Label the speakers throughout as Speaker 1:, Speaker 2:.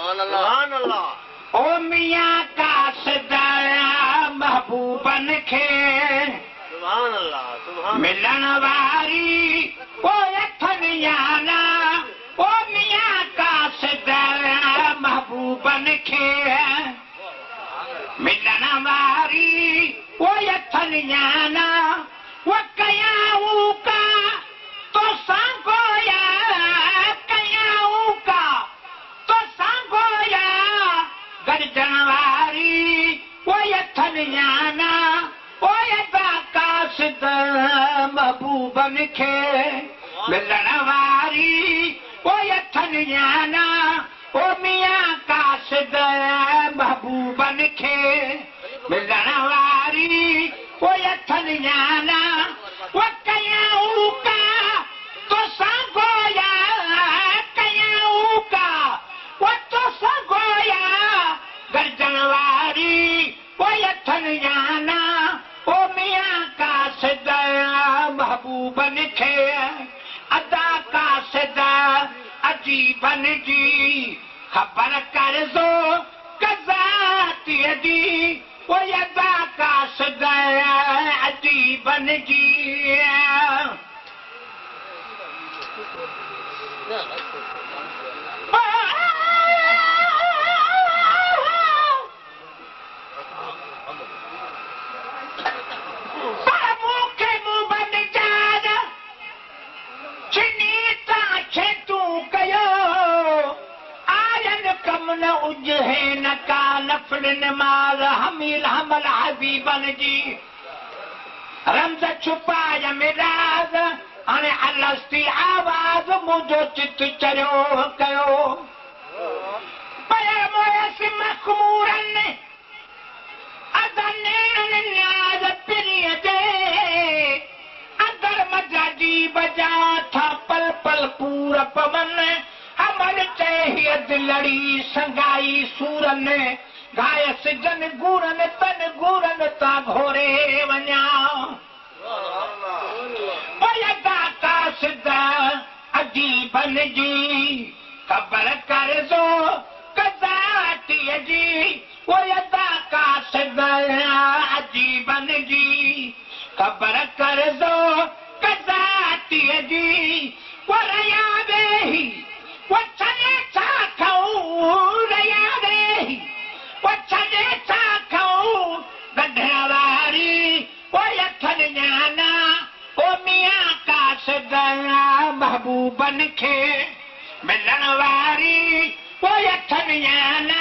Speaker 1: सुभान अल्लाह।
Speaker 2: ओ मियां का सदाया महबूबन खे
Speaker 1: सुभान अल्लाह सुभान
Speaker 2: मिलन वारी ओ अथन याना ओ मियां का सदाया महबूबन खे मिलन वारी ओ अथन याना वो कयाऊ का तो सांगोया कयाऊ का तो सांगोया गर्जन वारी वो अथन याना ओ यदा कासिद महबूबन खे मिलन वारी ओ अथन याना ओ मियां कासिद महबूबन खे मिलन वारी ओ अथन याना वो कयाऊ का तो सांगोया कयाऊ का वो तो सांगोया गर्जन वारी वो अथन याना ओ मियां का सदा महबूबन खे अदा का सदा अजीबन जी खबर कर दो कज़ाती जी वो अदा का सदा अजीबन जी उजहे का नफल नमाज हमील हमल हबीबन जी रमज छुपाया मिराज हाणे अलस्ती आवाज मुझो चित चरियो कयो पया मोयस मखमूरन अदने न्याज पिरिय जे अंदर मजाजी बजा था पल पल पूर पवन अमल चही दिलड़ी संगाई सूरन गायस जन गुरन तन गुरन ता घोरे वञा पयदा का सिदा अजीबन जी खबर कर दो कज़ाती जी वो यदा का सिदा अजीबन जी खबर कर दो कज़ाती जी वो रया बेही वो छने छा खाऊं रया बेही वो छने छा खाऊं गढ़वारी वो अथन याना ओ मियां का सदा महबूबन खे मिलन वारी वो अथन याना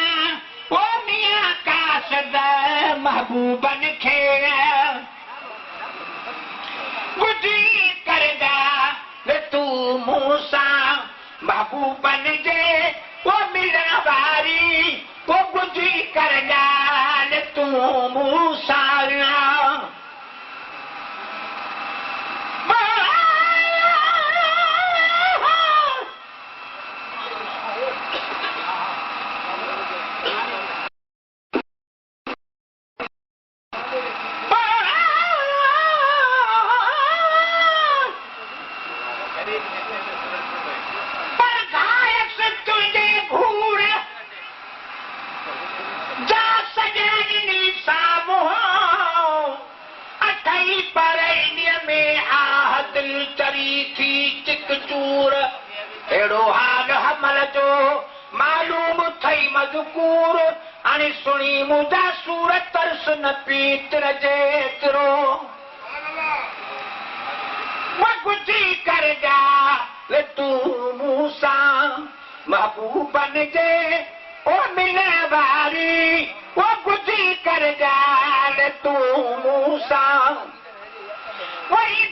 Speaker 2: ओ मियां का सदा महबूबन खे गुजी करदा वे तू मूसा महबूबन जे वो मिलन वारी वो गुजी करदा वे तू मूसा एड़ो हाल हमल जो मालूम थई मज़कूर हाणे सुणी मुंहिंजा सूर तरस न पीतर जेतिरो गुजी कर जा तू मूसा महबूबन जे ओ मिले वारी वो गुजी कर जा तू मूसा वही